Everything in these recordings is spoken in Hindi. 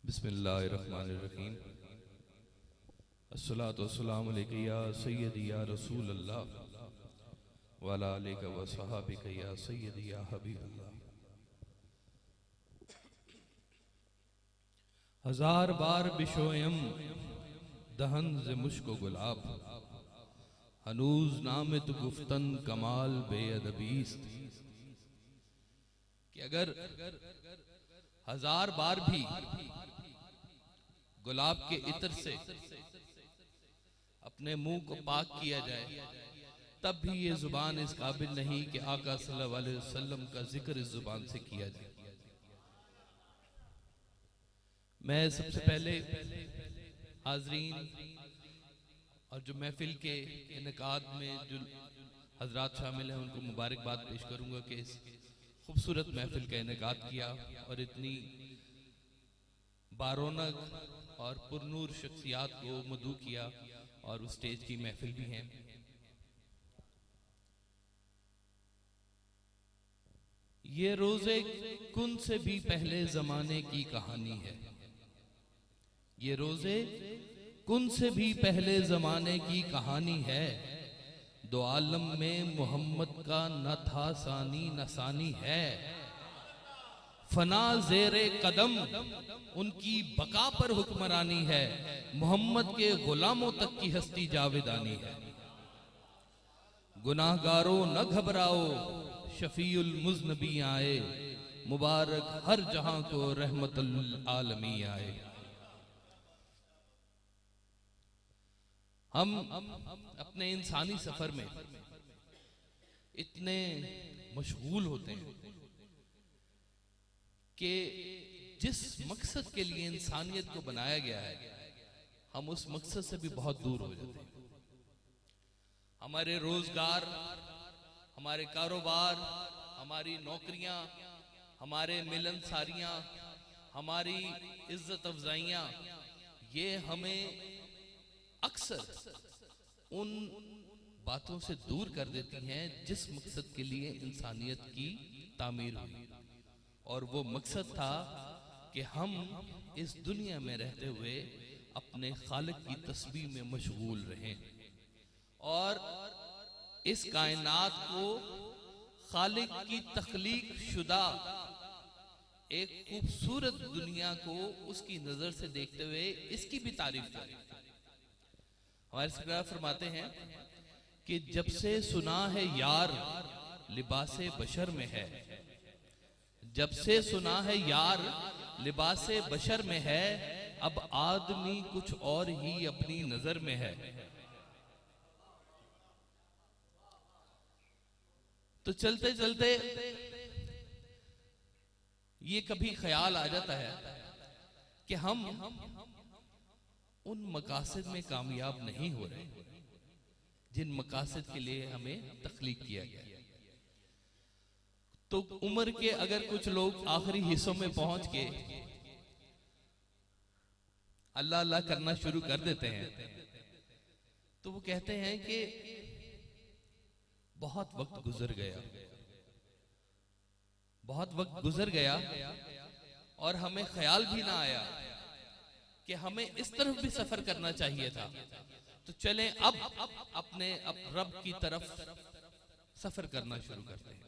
बिस्मिल्लाहिर्रहमानिर्रहीम। अस्सलातु वस्सलामु अलैका या सय्यदी या रसूल अल्लाह व अला आलिका व सहाबिका या सय्यदी या हबीबल्लाह। हजार बार बिशोयम दहन ज़े मुश्को गुलाब, हनूज नाम तो गुफ्तन कमाल बेअदबीस्त। कि अगर हजार बार भी गुलाब के इत्र से अपने मुंह को पाक किया जाए, तब भी ये जुबान इस काबिल नहीं कि आका सल्लल्लाहु अलैहि वसल्लम का जिक्र इस जुबान से किया जाए। मैं सबसे पहले हाजरीन और जो महफिल के इनकाद में जो हजरात शामिल हैं उनको मुबारकबाद पेश करूंगा कि इस खूबसूरत महफिल का इनकाद किया और इतनी बारोनक और पुरनूर शख्सियात को मदू किया, और उस स्टेज की महफिल भी है। ये रोजे कुन से भी पहले जमाने की कहानी है। ये रोजे कुन से भी पहले जमाने की कहानी है। दो आलम में मोहम्मद का न था सानी न सानी है। फना जेरे कदम उनकी बका पर हुक्मरानी है। मोहम्मद के गुलामों तक की हस्ती जावेदानी है। गुनाहगारों न घबराओ, शफीउल मुज़नबी आए। मुबारक हर जहां को रहमतुल आलमी आए। हम अपने इंसानी सफर में इतने मशगूल होते हैं कि जिस मकसद के लिए इंसानियत को बनाया गया है, हम उस मकसद से भी बहुत दूर हो जाते हैं। हमारे रोजगार, हमारे कारोबार, हमारी नौकरियां, हमारे मिलनसारियां, हमारी इज्जत अफजाइयां, ये हमें अक्सर उन बातों से दूर कर देती हैं जिस मकसद के लिए इंसानियत की तामीर हुई। और वो मकसद था कि हम इस दुनिया में रहते हुए अपने खालिक की तस्बीह में मशगूल रहें और इस कायनात को खालिक की तख्लीक शुदा एक खूबसूरत दुनिया को उसकी नजर से देखते हुए इसकी भी तारीफ करें। हमारे सरकार फरमाते हैं कि जब से सुना है यार लिबासे बशर में है। जब से सुना है यार लिबासे बशर में है, अब आदमी कुछ और ही अपनी नजर में है। तो चलते चलते ये कभी ख्याल आ जाता है कि हम उन मकासद में कामयाब नहीं हो रहे जिन मकासद के लिए हमें तख्लीक किया गया। तो उम्र के अगर कुछ लोग आखिरी हिस्सों में पहुंच के अल्लाह अल्लाह करना शुरू कर देते हैं, तो वो कहते हैं कि बहुत वक्त गुजर गया, बहुत वक्त गुजर गया और हमें ख्याल भी ना आया कि हमें इस तरफ भी सफर करना चाहिए था। तो चलें अब अपने रब की तरफ सफर करना शुरू करते हैं।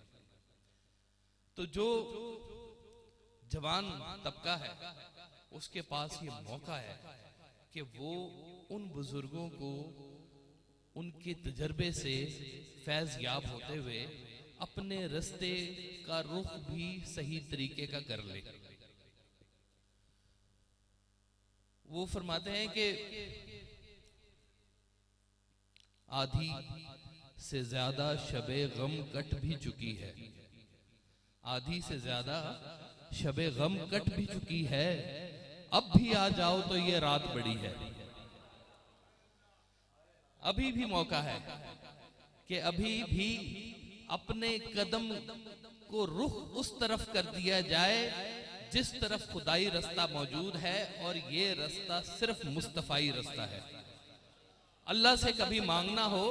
तो जो जवान तबका है उसके पास ये मौका है कि वो उन बुजुर्गों को उनके तजर्बे से फैज याब होते हुए अपने रास्ते का रुख भी सही तरीके का कर ले। वो फरमाते हैं कि आधी से ज्यादा शबे गम कट भी चुकी है। आधी से ज्यादा शबे गम कट भी चुकी है। अब भी आ जाओ तो ये रात बड़ी है। अभी भी मौका है कि अभी भी अपने कदम को रुख उस तरफ कर दिया जाए जिस तरफ खुदाई रास्ता मौजूद है, और ये रास्ता सिर्फ मुस्तफाई रास्ता है। अल्लाह से कभी मांगना हो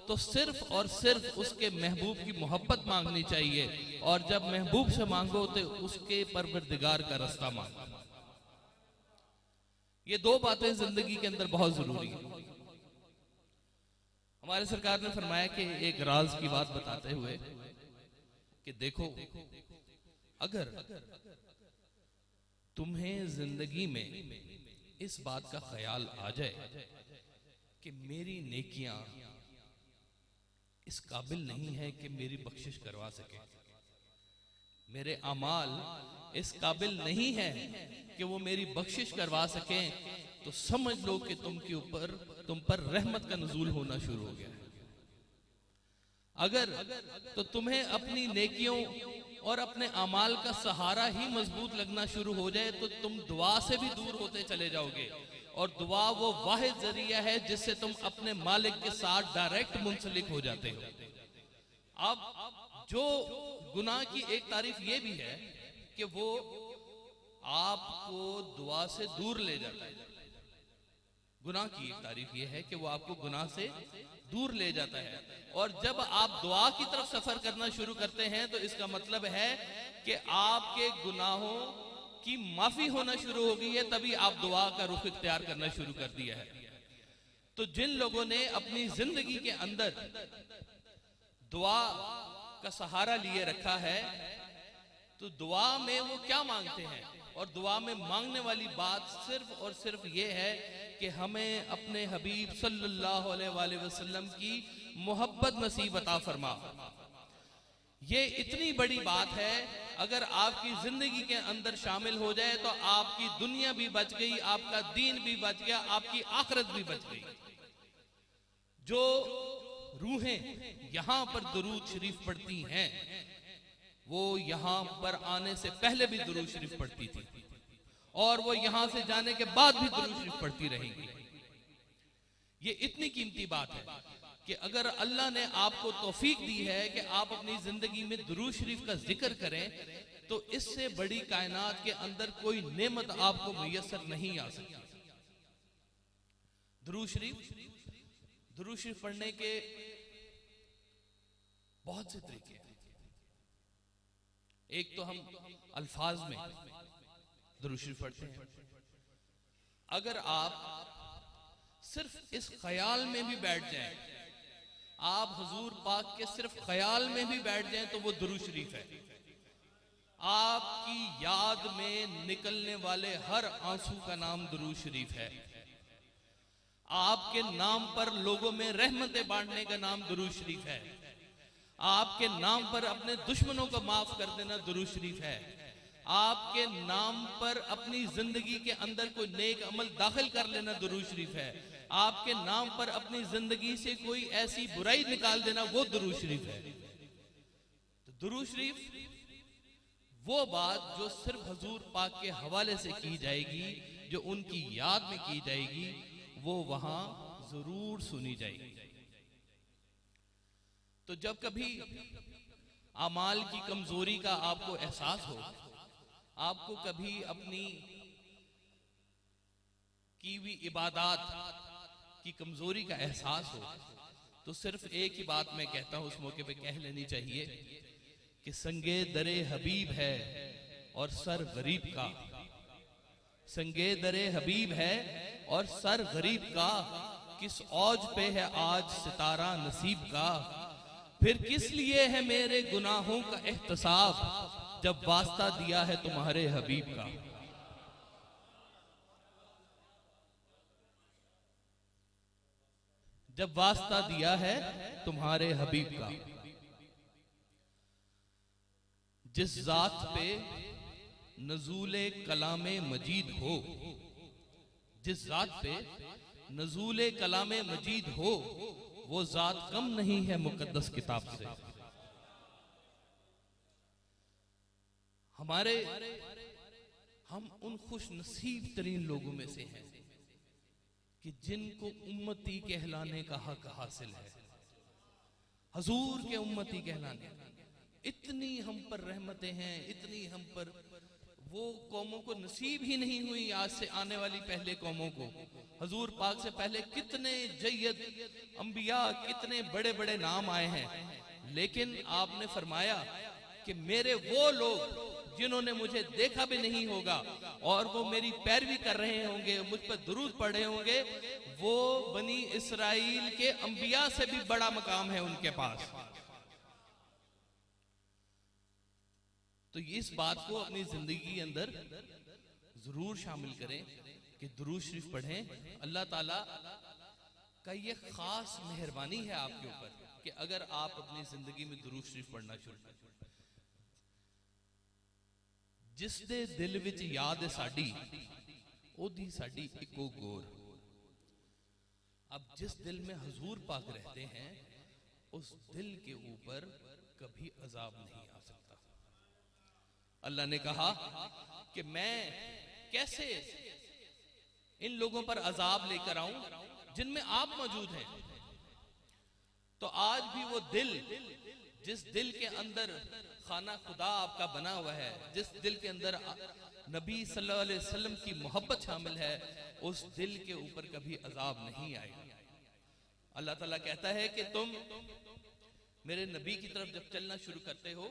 तो सिर्फ और सिर्फ उसके महबूब की मोहब्बत मांगनी चाहिए, और जब महबूब से मांगो तो उसके परवरदिगार का रास्ता मांगो। ये दो बातें जिंदगी के अंदर बहुत जरूरी है। हमारे सरकार ने फरमाया कि एक राज की बात बताते हुए कि देखो, अगर तुम्हें जिंदगी में इस बात का ख्याल आ जाए कि मेरी नेकियां इस काबिल नहीं है कि मेरी बख्शिश करवा सके, मेरे अमाल इस काबिल नहीं है कि वो मेरी बख्शिश करवा सके, तो समझ लो कि तुम पर रहमत का नुज़ूल होना शुरू हो गया है। अगर तो तुम्हें अपनी नेकियों और अपने अमाल का सहारा ही मजबूत लगना शुरू हो जाए तो तुम दुआ से भी दूर होते चले जाओगे, और दुआ वो वाहिद जरिया है जिससे तुम अपने मालिक के साथ डायरेक्ट मुंसलिक हो जाते हो। अब जो गुनाह की एक तारीफ ये भी है कि वो आपको दुआ से दूर ले जाता है। गुनाह की एक तारीफ ये है कि वो आपको गुनाह से दूर ले जाता है, और जब आप दुआ की तरफ सफर करना शुरू करते हैं तो इसका मतलब है कि आपके गुनाहों की माफी होना शुरू हो गई है, तभी आप दुआ का रुख इख्तियार करना शुरू कर दिया है। तो जिन लोगों ने अपनी जिंदगी के अंदर दुआ का सहारा लिए रखा है, तो दुआ में वो क्या मांगते हैं, और दुआ में मांगने वाली बात सिर्फ और सिर्फ ये है कि हमें अपने हबीब सल्लल्लाहु अलैहि वसल्लम की मोहब्बत नसीब अता फरमा। ये इतनी बड़ी बात है, अगर आपकी जिंदगी के अंदर शामिल हो जाए तो आपकी दुनिया भी बच गई, आपका दीन भी बच गया, आपकी आखिरत भी बच गई। जो रूहें यहां पर दुरूद शरीफ पढ़ती हैं, वो यहां पर आने से पहले भी दुरूद शरीफ पढ़ती थी, और वो यहां से जाने के बाद भी दुरूद शरीफ पढ़ती रहेंगी। ये इतनी कीमती बात है कि अगर अल्लाह ने आपको तौफीक दी है कि आप अपनी जिंदगी में दुरूद शरीफ का जिक्र करें, तो इससे बड़ी कायनात के अंदर कोई नेमत आपको मुयस्सर नहीं आ सकती। दुरूद शरीफ पढ़ने के बहुत से तरीके हैं। एक तो हम अल्फाज में दुरूद शरीफ पढ़ते हैं। अगर आप सिर्फ इस ख्याल में भी बैठ जाएं, आप हुजूर पाक के सिर्फ ख्याल में भी बैठ जाएं, तो वो दुरूद शरीफ है। आपकी याद में निकलने वाले हर आंसू का नाम दुरूद शरीफ है। आपके नाम पर लोगों में रहमतें बांटने का नाम दुरूद शरीफ है। आपके नाम पर अपने दुश्मनों को माफ कर देना दुरूद शरीफ है। आपके नाम पर अपनी जिंदगी के अंदर कोई नेक अमल दाखिल कर लेना दुरूद शरीफ है। आपके नाम पर अपनी जिंदगी से कोई ऐसी बुराई निकाल देना वो दुरूद शरीफ है। तो दुरूद शरीफ वो बात जो सिर्फ हुजूर पाक के हवाले से की जाएगी, जो उनकी याद में की जाएगी, वो वहां जरूर सुनी जाएगी। तो जब कभी अमाल की कमजोरी का आपको एहसास हो, आपको कभी अपनी की हुई इबादत की कमजोरी का एहसास हो, तो सिर्फ एक ही बात मैं कहता हूं, उस मौके पे कह लेनी चाहिए कि संगे दरे हबीब है और सर गरीब का। संगे दरे हबीब है और सर गरीब का, किस औज पे है आज सितारा नसीब का। फिर किस लिए है मेरे गुनाहों का एहतसाब, जब वास्ता दिया है तुम्हारे हबीब का। जब वास्ता दिया है तुम्हारे हबीब का। जिस जात पे नज़ूले कलामे मजीद हो, जिस जात पे नज़ूले कलामे मजीद हो, वो जात कम नहीं है मुकद्दस किताब से। हम उन खुश नसीब तरीन लोगों में से हैं कि जिनको उम्मती कहलाने का हक हासिल है। हुजूर के उम्मती कहलाने, इतनी हम पर रहमतें हैं, इतनी हम पर, वो कौमों को नसीब ही नहीं हुई आज से आने वाली पहले कौमों को। हुजूर पाक से पहले कितने जय्यद अंबिया, कितने बड़े बड़े नाम आए हैं, लेकिन आपने फरमाया कि मेरे वो लोग जिन्होंने मुझे देखा भी नहीं होगा और वो मेरी पैरवी कर रहे होंगे, मुझ पर दुरूद पढ़े होंगे, वो बनी इसराइल के अंबिया से भी बड़ा मकाम है उनके पास। तो इस बात को अपनी जिंदगी के अंदर जरूर शामिल करें कि दुरूद शरीफ पढ़ें। अल्लाह ताला का ये खास मेहरबानी है आपके ऊपर कि अगर आप अपनी जिंदगी में दुरूद शरीफ पढ़ना शुरू करें। जिस दे दिल विच याद साडी ओदी साडी इको गोर। अब जिस दिल में हुजूर पाक रहते हैं उस दिल के ऊपर कभी अजाब नहीं आ सकता। अल्लाह ने कहा कि मैं कैसे इन लोगों पर अजाब लेकर आऊं जिनमें आप मौजूद हैं। तो आज भी वो दिल, जिस दिल के अंदर खाना खुदा आपका बना हुआ है, जिस दिल के अंदर नबी सल्लल्लाहु अलैहि वसल्लम की मोहब्बत शामिल है, उस दिल के ऊपर कभी अजाब नहीं आएगा। अल्लाह ताला कहता है कि तुम मेरे नबी की तरफ जब चलना शुरू करते हो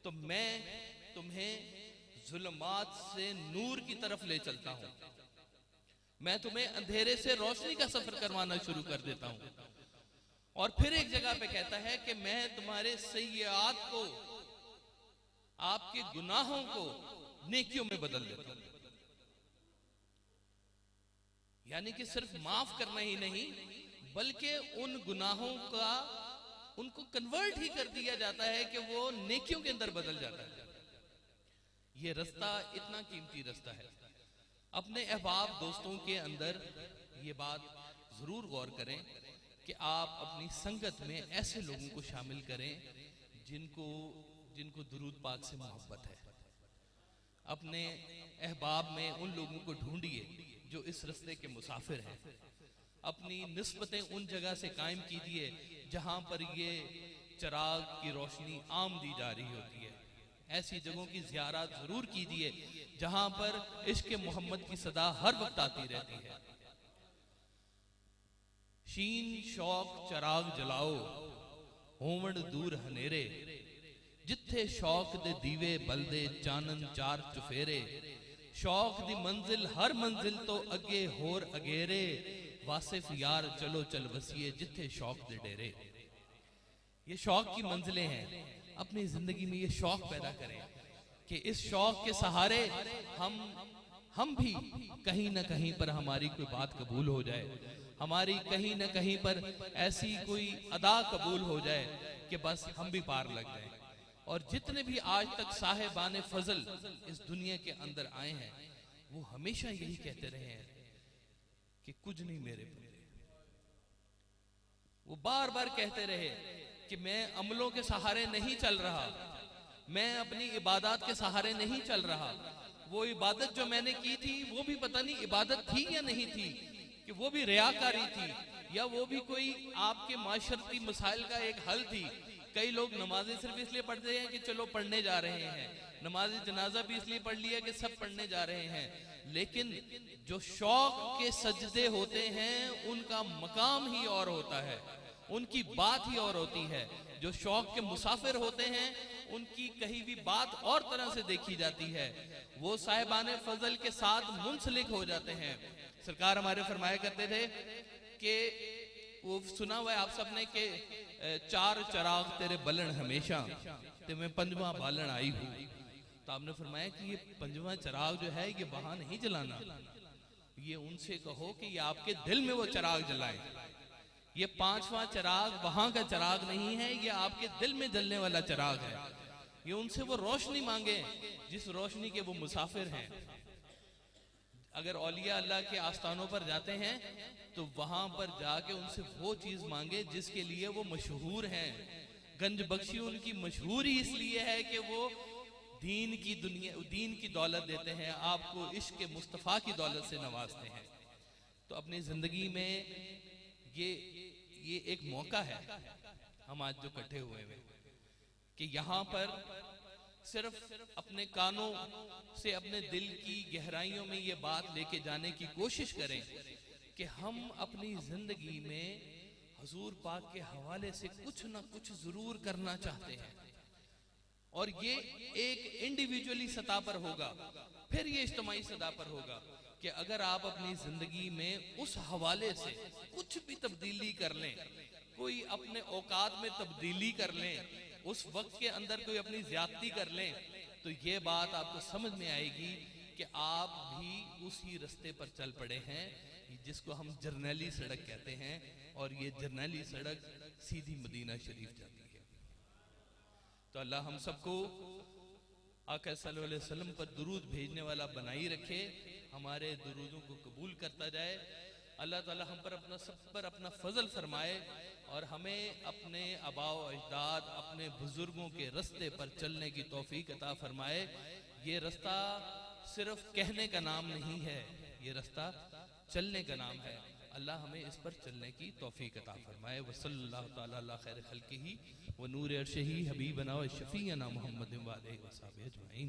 तो मैं तुम्हें जुल्मात से नूर की तरफ ले चलता हूं। मैं तुम्हें अंधेरे से रोशनी का सफर करवाना शुरू कर देता हूं। और फिर एक जगह पे कहता है कि मैं तुम्हारे सय्यात को, आपके गुनाहों को नेकियों में बदल देता हूं। यानी कि सिर्फ माफ करना ही नहीं बल्कि उन गुनाहों का, उनको कन्वर्ट ही कर दिया जाता है कि वो नेकियों के अंदर बदल जाता है। ये रास्ता इतना कीमती रास्ता है। अपने अहबाब दोस्तों के अंदर ये बात जरूर गौर करें कि आप अपनी संगत में ऐसे लोगों को शामिल करें जिनको दुरूद पाक से मोहब्बत है। अपने अहबाब में उन लोगों को ढूंढिए जो इस रास्ते के मुसाफिर हैं। अपनी निस्बतें उन जगह से कायम कीजिए जहां पर ये चिराग की रोशनी आम दी जा रही होती है। ऐसी जगहों की ज़ियारत जरूर कीजिए जहां पर इश्क मोहम्मद की सदा हर वक्त आती रहती है। शीन शौक चराग जलाओ होवण दूर हनेरे, जिथे शौक दे दीवे बलदे चानन चार चुफेरे। शौक दी मंजिल हर मंजिल तो अगे होर अगेरे, वासिफ यार चलो चल वसीए जिथे शौक दे डेरे। ये शौक की मंजिलें हैं। अपनी जिंदगी में ये शौक पैदा करें कि इस शौक के सहारे हम भी कहीं ना कहीं पर हमारी कोई बात कबूल हो जाए, हमारी कहीं ना कहीं पर ऐसी कोई अदा कबूल हो जाए कि बस हम भी पार लग जाएं। और जितने भी आज तक साहिबान फजल इस दुनिया के अंदर आए हैं वो हमेशा यही कहते रहे हैं कि कुछ नहीं मेरे पुत्र। वो बार बार कहते रहे कि मैं अमलों के सहारे नहीं चल रहा, मैं अपनी इबादत के सहारे नहीं चल रहा। वो इबादत जो मैंने की थी वो भी पता नहीं इबादत थी या नहीं थी, कि वो भी रियाकारी थी या वो भी कोई आपके माशरती मसाइल का एक हल थी। कई लोग नमाजें सिर्फ इसलिए पढ़ते हैं कि चलो पढ़ने जा रहे हैं, नमाज जनाजा भी इसलिए पढ़ लिया कि सब पढ़ने जा रहे हैं। लेकिन जो शौक के सजदे होते हैं उनका मकाम ही और होता है, उनकी बात ही और होती है। जो शौक के मुसाफिर होते हैं उनकी कहीं भी बात और तरह से देखी जाती है। वो साहिबान फजल के साथ मुंसलिक हो जाते हैं। सरकार हमारे फरमाया करते थे कि वो सुना हुआ है आप सबने कि चार चराग तेरे बलन हमेशा ते मैं पंजवा बालन आई हूँ। तो आपने फरमाया कि ये पंजवा चराग जो है ये वहां नहीं जलाना, ये उनसे कहो कि ये आपके दिल में वो चराग जलाए। ये पांचवा चराग वहां का चराग नहीं है, ये आपके दिल में जलने वाला चराग है। ये उनसे वो रोशनी मांगे जिस रोशनी के वो मुसाफिर हैं। अगर औलिया अल्लाह के आस्थानों पर जाते हैं तो वहां पर जाके उनसे वो चीज मांगे जिसके लिए वो मशहूर हैं। गंज बख्शी उनकी मशहूर ही इसलिए है कि वो दीन की दुनिया, दीन की दौलत देते हैं, आपको इश्क मुस्तफ़ा की दौलत से नवाजते हैं। तो अपनी जिंदगी में ये एक मौका है हम आज जो इकट्ठे हुए हैं कि यहाँ पर सिर्फ अपने कानों से अपने दिल की गहराइयों में ये बात लेके जाने की कोशिश करें कि हम अपनी जिंदगी में हुजूर पाक के हवाले से कुछ ना कुछ जरूर करना चाहते हैं। और ये एक इंडिविजुअली सतह पर होगा, फिर ये इज्तिमाई सतह पर होगा कि अगर आप अपनी जिंदगी में उस हवाले से कुछ भी तब्दीली कर लें, कोई अपने औकात में तब्दीली कर लें, उस वक्त के अंदर कोई अपनी ज्यादती कर लें, तो ये बात आपको समझ में आएगी कि आप भी उसी रास्ते पर चल पड़े हैं जिसको हम जरनैली सड़क कहते हैं, और ये जरनैली सड़क सीधी मदीना शरीफ जाती है। तो अल्लाह हम सबको आका सल्लल्लाहु अलैहि वसल्लम पर दुरूद भेजने वाला बनाई रखे, हमारे दुरूदों को कबूल करता जाए। अल्लाह ताला हम पर अपना सब पर अपना फजल फरमाए और हमें अपने आबाओ अजदाद, अपने बुजुर्गों के रास्ते पर चलने की तौफीक अता फरमाए। ये रास्ता सिर्फ कहने का नाम नहीं है, ये रास्ता चलने का नाम है। अल्लाह हमें इस पर चलने की तौफीक अता फरमाए। वसल्लल्लाहु तआला अला खैर खल्किही व नूर अर्शिही हबीबना व शफीअना मुहम्मद व आलिहि व सहाबिहि अजमईन।